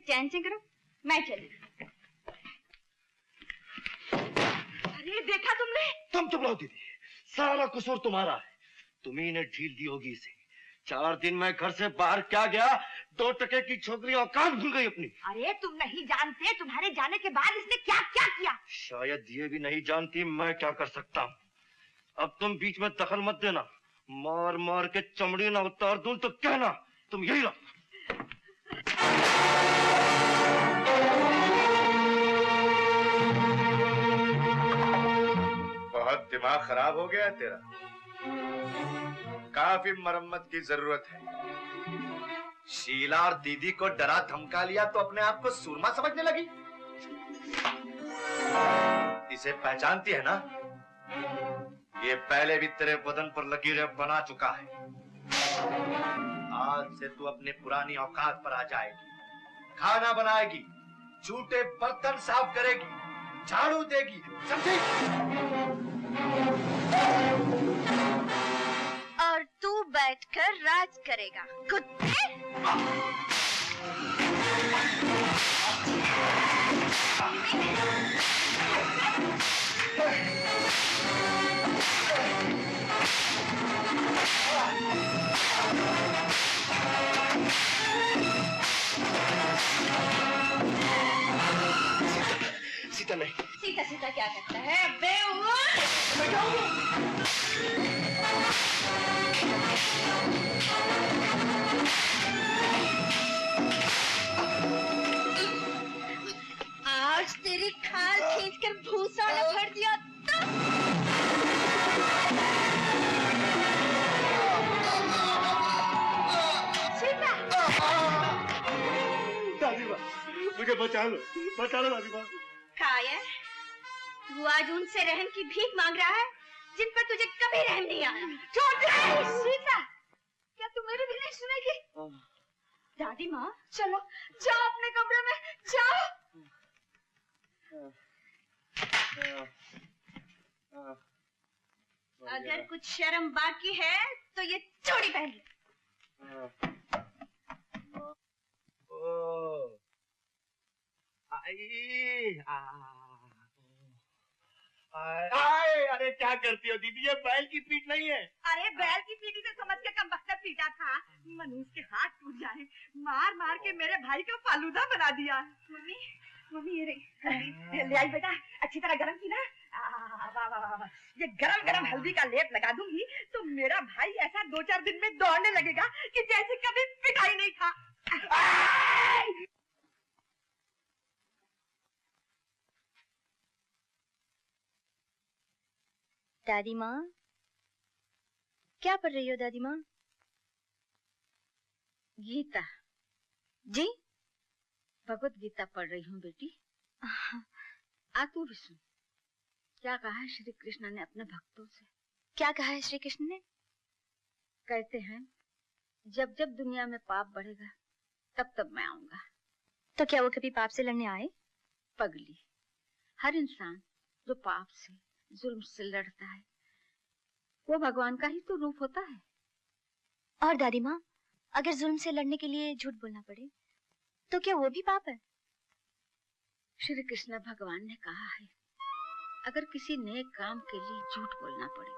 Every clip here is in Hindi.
चैन से करो, मैं चली। अरे देखा तुमने? तुम चुप रहो दीदी, सारा कसूर तुम्हारा है। तुम्ही ने ढील दी होगी इसे। 4 दिन मैं घर से बाहर क्या गया, 2 टके की छोकरी औकात भूल गई अपनी। अरे तुम नहीं जानते तुम्हारे जाने के बाद इसने क्या क्या किया। शायद ये भी नहीं जानती मैं क्या कर सकता हूँ। अब तुम बीच में दखल मत देना, मार मार के चमड़ी ना उतार दूं तो कहना। तुम यही रहो। बहुत दिमाग खराब हो गया है तेरा, काफी मरम्मत की जरूरत है। शीला और दीदी को डरा धमका लिया तो अपने आप को सूरमा समझने लगी। इसे पहचानती है ना? ये पहले भी तेरे बदन पर लकीरें बना चुका है। आज से तू अपने पुरानी औकात पर आ जाएगी। खाना बनाएगी, जूठे बर्तन साफ करेगी, झाड़ू देगी, समझी? और तू बैठकर राज करेगा, कुत्ते। सीता नहीं। सीता सीता क्या करता है बेवकूफ। आज तेरी खाल खींचकर भूसा न भर दिया तो। सीता। दादी माँ, मुझे बचा लो दादी माँ। कायर, तू आज उनसे रहम की भीख मांग रहा है जिन पर तुझे कभी रहम नहीं आया। छोड़ दे। सीता, क्या तू मेरी भी नहीं सुनेगी? दादी माँ, चलो जाओ अपने कमरे में जाओ। अगर कुछ शर्म बाकी है तो ये चूड़ी पहन ले। अरे क्या करती हो दीदी, ये बैल की पीठ नहीं है। अरे बैल की पीठी से समझ के कमबख्तर पीटा था। मनूस के हाथ टूट जाए, मार मार के मेरे भाई का फालूदा बना दिया। मम्मी मम्मी ये रही, ले आई बेटा, अच्छी तरह गरम की ना। वाह वाह वाह, ये गरम गरम हल्दी का लेप लगा दूंगी तो मेरा भाई ऐसा 2-4 दिन में दौड़ने लगेगा कि जैसे कभी पिटा ही नहीं था। दादी माँ, क्या पढ़ रही हो दादी माँ? गीता। जी, भगवत गीता पढ़ रही हूँ बेटी। आ तू भी सुन, क्या कहा है श्री कृष्ण ने अपने भक्तों से। क्या कहा है श्री कृष्ण ने? कहते हैं जब जब दुनिया में पाप बढ़ेगा तब तब मैं आऊंगा। तो क्या वो कभी पाप से लड़ने आए? पगली, हर इंसान जो पाप से जुल्म से लड़ता है वो भगवान का ही तो रूप होता है। और दादी माँ, अगर जुल्म से लड़ने के लिए झूठ बोलना पड़े तो क्या वो भी पाप है? श्री कृष्ण भगवान ने कहा है अगर किसी नेक काम के लिए झूठ बोलना पड़े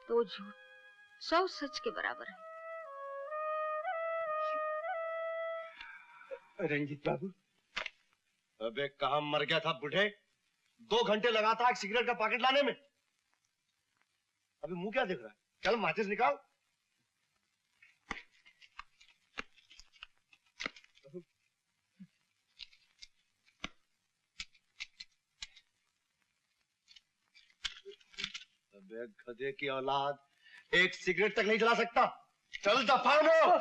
तो झूठ 100 सच के बराबर है। रंजीत बाबू, अबे कहाँ मर गया था बूढ़े? 2 घंटे लगा था एक सिगरेट का पैकेट लाने में। अभी मुंह क्या देख रहा है? चल माचिस निकाल। अबे गधे की औलाद, एक सिगरेट तक नहीं जला सकता। चल दफा हो।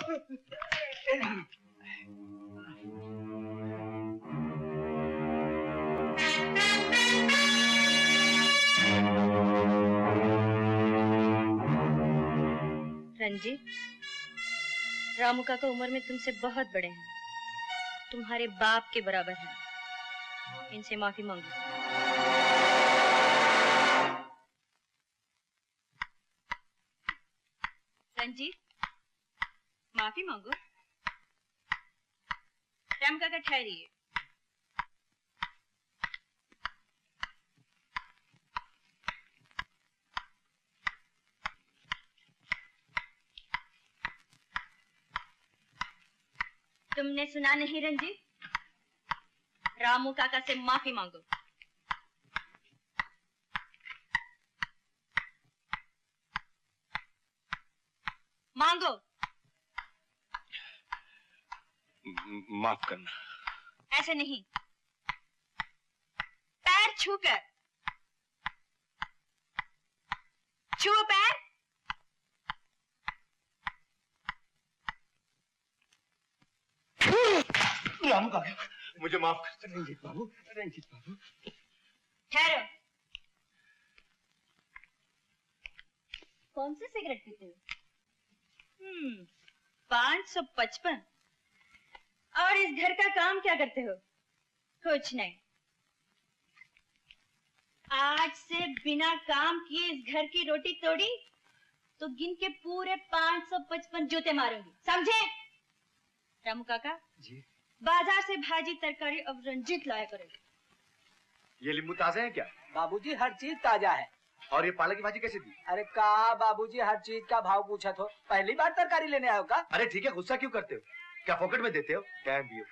रंजीत, रामू काका उम्र में तुमसे बहुत बड़े हैं, तुम्हारे बाप के बराबर हैं। इनसे माफी मांगो। रंजीत, माफी मांगो। राम काका ठहरिए। तुमने सुना नहीं रंजीत? रामू काका से माफी मांगो। मांगो। माफ करना। ऐसे नहीं, पैर छूकर। छुओ पैर। रामू काका, मुझे माफ कर। रंजीत बाबू, रंजीत बाबू। ठहरो। कौन सी सिगरेट पीते हो? 555। और इस घर का काम क्या करते हो? कुछ नहीं। आज से बिना काम किए इस घर की रोटी तोड़ी तो गिन के पूरे 555 जूते मारूंगी, समझे? रामू काका जी। बाजार से भाजी तरकारी अब रंजीत लाया करो। ये नींबू ताजे हैं क्या? बाबूजी हर चीज ताजा है। और ये पालक की भाजी कैसे दी? अरे कहा बाबूजी हर चीज का भाव पूछा तो पहली बार तरकारी लेने आयो का? अरे ठीक है, गुस्सा क्यों करते हो? क्या पॉकेट में देते हो? क्या भी हो?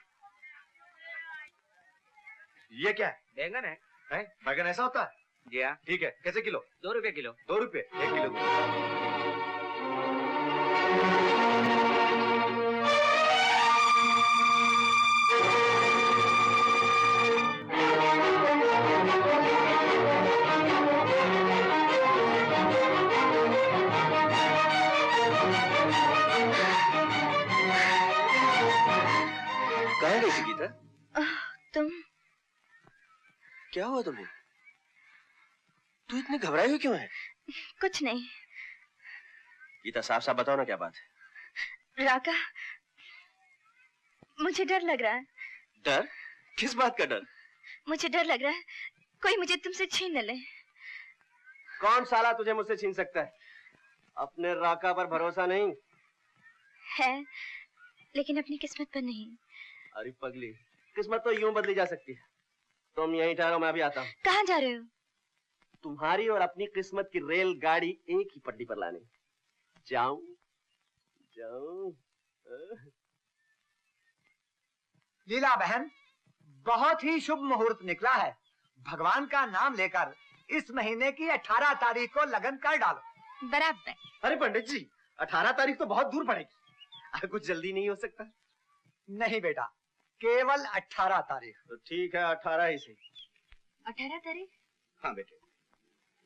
ये क्या है? बैंगन है। बैगन ऐसा होता है? जी हाँ। ठीक है, कैसे किलो? 2 रुपए किलो। 2 रुपए 1 किलो दो। कहाँ गई थी गीता? तुम? क्या हुआ तुम्हें? तू इतनी घबराई हुई क्यों है? कुछ नहीं। गीता साफ साफ बताओ ना, क्या बात है? राका, मुझे डर लग रहा है। डर? किस बात का डर? मुझे डर लग रहा है कोई मुझे तुमसे छीन न ले। कौन साला तुझे मुझसे छीन सकता है? अपने राका पर भरोसा नहीं है, लेकिन अपनी किस्मत पर नहीं। अरे पगली, किस्मत तो यूं बदली जा सकती है। तुम यहीं ठहरो, मैं अभी आता हूँ। कहाँ जा रहे हो? तुम्हारी और अपनी किस्मत की रेलगाड़ी एक ही पटरी पर लाने। जाऊं जाऊं। लीला बहन, बहुत ही शुभ मुहूर्त निकला है। भगवान का नाम लेकर इस महीने की 18 तारीख को लगन कर डालो। बराबर। अरे पंडित जी, 18 तारीख तो बहुत दूर पड़ेगी। कुछ जल्दी नहीं हो सकता? नहीं बेटा, केवल 18 तारीख। तो ठीक है, 18 ही सही। 18 तारीख? हाँ बेटे,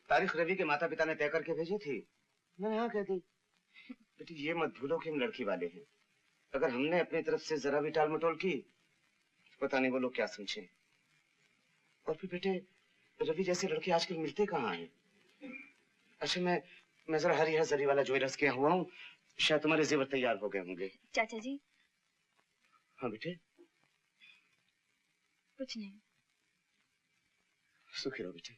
तारीख रवि के माता पिता ने तय करके भेजी थी। मैंने हाँ कह दी। बेटी ये मत भूलो कि हम लड़की वाले हैं। अगर हमने अपनी तरफ से जरा भी टाल मटोल की, पता नहीं वो लोग क्या समझे। और फिर बेटे, रवि जैसे लड़के आजकल मिलते कहाँ हैं? अच्छा मैं जरा हरी जरी वाला ज्वेलर्स के यहाँ हुआ हूँ, शायद तुम्हारे जेवर तैयार हो गए होंगे। चाचा जी। हाँ बेटे। कुछ नहीं। सुखी रहो बेटे।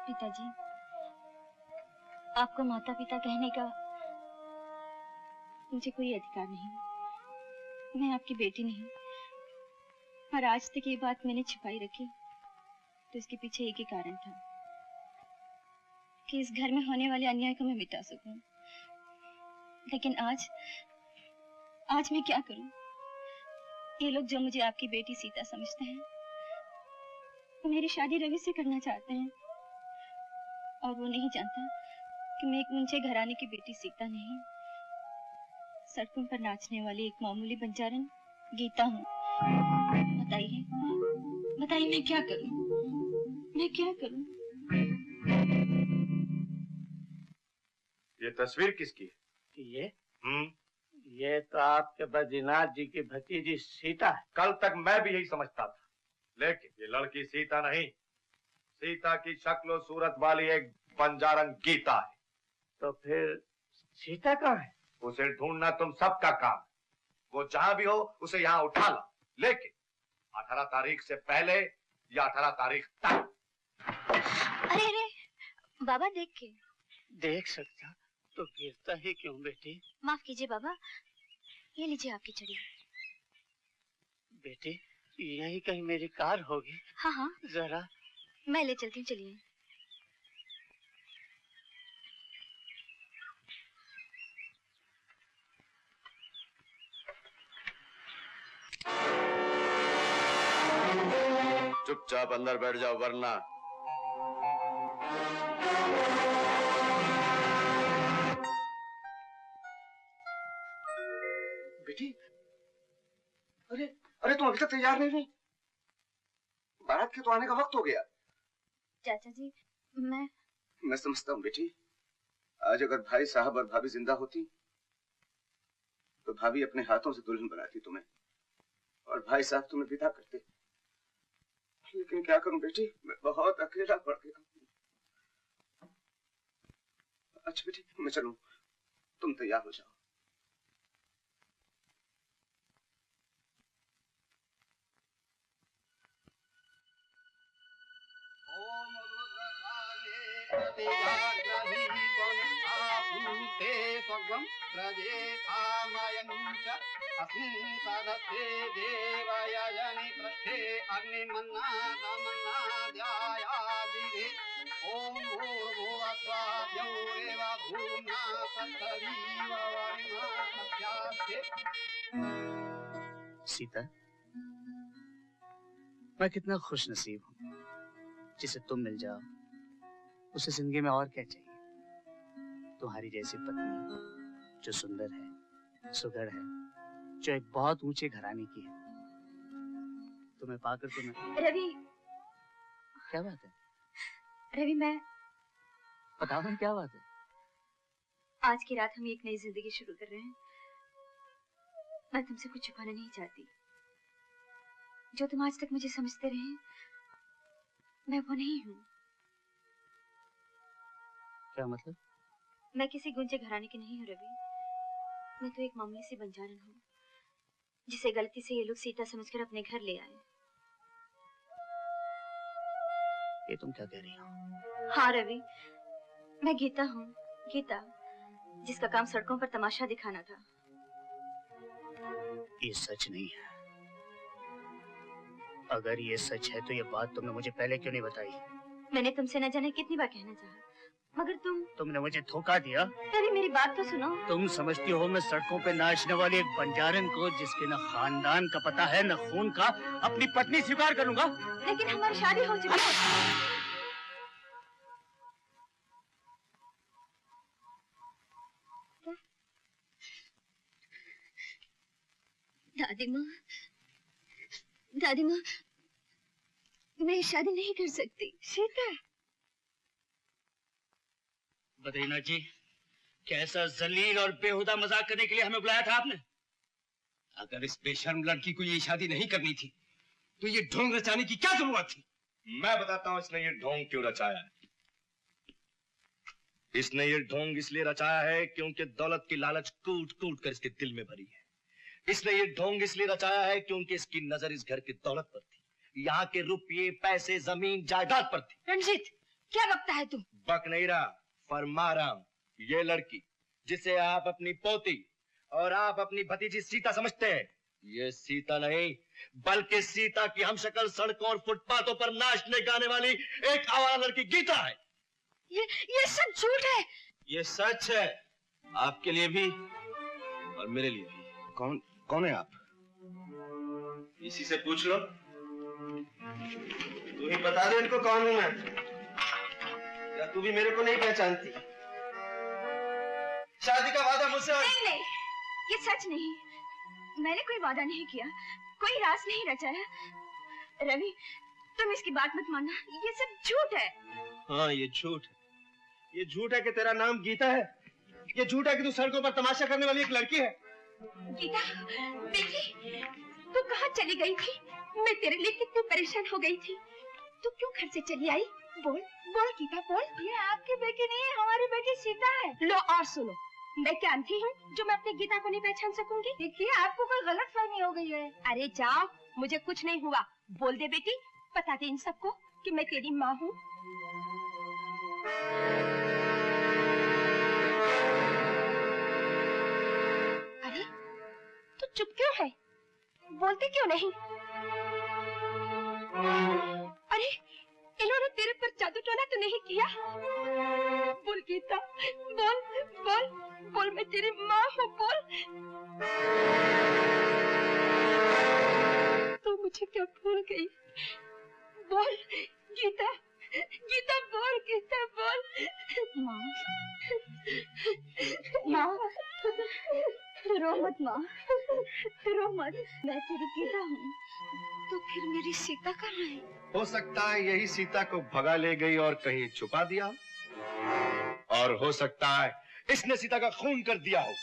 पिताजी, आपको माता पिता कहने का मुझे कोई अधिकार नहीं। मैं आपकी बेटी नहीं, और आज तक ये बात मैंने छिपाई रखी तो इसके पीछे एक ही कारण था कि इस घर में होने वाले अन्याय को मैं मिटा सकूं। लेकिन आज मैं क्या करूं? ये लोग जो मुझे आपकी बेटी सीता समझते हैं, मेरी शादी रवि से करना चाहते हैं, और वो नहीं जानता कि मैं एक मुंशे घराने की बेटी सीता नहीं, सड़कों पर नाचने वाली एक मामूली बंजारन गीता हूँ। बताइए मैं क्या करूं? मैं क्या करूं? ये तस्वीर किसकी है? ये तो आपके बद्रीनाथ जी की भतीजी सीता है। कल तक मैं भी यही समझता था, लेकिन ये लड़की सीता नहीं, सीता की शक्ल और सूरत वाली एक बंजारन गीता है। तो फिर सीता कहाँ है? उसे ढूंढना तुम सबका काम है। वो जहां भी हो उसे यहाँ उठा ला, लेकिन 18 तारीख से पहले या 18 तारीख तक। अरे अरे बाबा देख के। देख सकता तो गिरता ही क्यों बेटी? माफ कीजिए बाबा, ये लीजिए आपकी छड़ी। बेटी यही कहीं मेरी कार होगी। हाँ हाँ जरा मैं ले चलती हूँ, चलिए। चुपचाप अंदर बैठ जाओ वरना। बेटी, अरे अरे तुम अभी तक तैयार नहीं हुई? बारात के तो आने का वक्त हो गया। चाचा जी मैं समझता हूँ बेटी, आज अगर भाई साहब और भाभी जिंदा होती तो भाभी अपने हाथों से दुल्हन बनाती तुम्हें और भाई साहब तुम्हें विदा करते। लेकिन क्या करूं बेटी, मैं बहुत अकेला पड़ गया। अच्छा बेटी मैं चलूं, तुम तैयार हो जाओ। सीता, मैं कितना खुश नसीब हूँ जिसे तुम मिल जाओ। उसे जिंदगी में और क्या चाहिए? तुम्हारी जैसी पत्नी जो सुंदर है, सुघड़ है, जो एक बहुत ऊंचे घराने की है। तुम्हें पाकर तो मैं। रवि, क्या बात है? रवि मैं बताओ ना क्या बात है? आज की रात हम एक नई जिंदगी शुरू कर रहे हैं। मैं तुमसे कुछ छुपाना नहीं चाहती। जो तुम आज तक मुझे समझते रहे मैं वो नहीं हूँ। क्या मतलब? मैं किसी गुंजे घराने की नहीं हूँ रवि। मैं तो एक मामूली सी बंजारन हूँ जिसे गलती से ये लोग सीता समझकर अपने घर ले आए। ये तुम क्या कह रही हो? हाँ रवि, मैं गीता हूँ, गीता, जिसका काम सड़कों पर तमाशा दिखाना था। ये सच नहीं है। अगर ये सच है तो ये बात तुमने मुझे पहले क्यों नहीं बताई? मैंने तुमसे न जाने कितनी बार कहना चाहा, मगर तुमने मुझे धोखा दिया। रवि मेरी बात तो सुनो। तुम समझती हो मैं सड़कों पे नाचने वाली एक बंजारन को, जिसके न खानदान का पता है न खून का, अपनी पत्नी स्वीकार करूंगा? लेकिन हमारी शादी हो चुकी है। दादी माँ, मैं शादी नहीं कर सकती। सीता। बद्रीनाथ जी, कैसा जलील और बेहुदा मजाक करने के लिए हमें बुलाया था आपने? अगर इस बेशर्म लड़की को ये शादी नहीं करनी थी तो ये ढोंग रचाने की क्या जरूरत थी? मैं बताता हूँ इसने ये ढोंग क्यों रचाया है। इसने ये ढोंग इसलिए रचाया है क्योंकि दौलत की लालच कूट कूट कर इसके दिल में भरी है। इसने ये ढोंग इसलिए रचाया है क्योंकि इसकी नजर इस घर की दौलत पर थी, यहाँ के रुपये पैसे जमीन जायदाद पर थी। रंजीत, क्या बकता है तू? बक नहीं रहा, फरमा रहा हूं। ये लड़की जिसे आप अपनी पोती और आप अपनी भतीजी सीता समझते हैं, ये सीता नहीं बल्कि सीता की हमशक्ल सड़कों और फुटपाथों पर नाचने गाने वाली एक आवारा लड़की गीता है। ये सब झूठ है। ये सच है, आपके लिए भी और मेरे लिए भी। कौन है आप? इसी से पूछ लो। तू ही बता दे इनको कौन हूं मैं, या तू भी मेरे को नहीं पहचानती? शादी का वादा मुझसे। नहीं, ये सच नहीं। मैंने कोई वादा नहीं किया, कोई राज नहीं रचाया। रवि, तुम इसकी बात मत मानना, ये सब झूठ है। हाँ ये झूठ है। ये झूठ है कि तेरा नाम गीता है। ये झूठ है कि तू सड़कों पर तमाशा करने वाली एक लड़की है। गीता, बेटी, तू कहाँ चली गई थी? मैं तेरे लिए कितनी परेशान हो गई थी। तू क्यों घर से चली आई? बोल बोल गीता बोल। ये आपकी बेटी नहीं है, हमारी बेटी सीता है। लो और सुनो, मैं क्या अंधी हूँ जो मैं अपनी गीता को नहीं पहचान सकूंगी? देखिए आपको कोई गलत फहमी हो गई है। अरे जाओ, मुझे कुछ नहीं हुआ। बोल दे बेटी, बता दे इन सबको कि मैं तेरी माँ हूँ। अरे तू चुप क्यों है? बोलते क्यों नहीं? अरे इन्होंने तेरे पर जादू टोना तो नहीं किया? बोल गीता, बोल बोल बोल, मैं तेरी माँ हूँ, बोल। तू मुझे क्या भूल गई? बोल गीता, गीता बोल, गीता बोल। माँ, माँ, रो मत माँ, रो मत। मैं तेरी गीता हूँ, तो फिर मेरी सीता कहाँ है? हो सकता है यही सीता को भगा ले गई और कहीं छुपा दिया, और हो सकता है इसने सीता का खून कर दिया हो।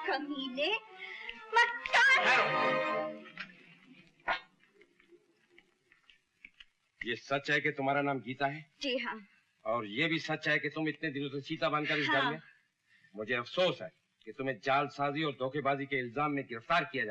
कमीने, मक्कार! ये सच है कि तुम्हारा नाम गीता है? जी हाँ। और ये भी सच है कि तुम इतने दिनों से सीता बनकर इस घर हाँ। में? मुझे अफसोस है कि तुम्हें जालसाजी और धोखेबाजी के इल्जाम में गिरफ्तार किया जाए।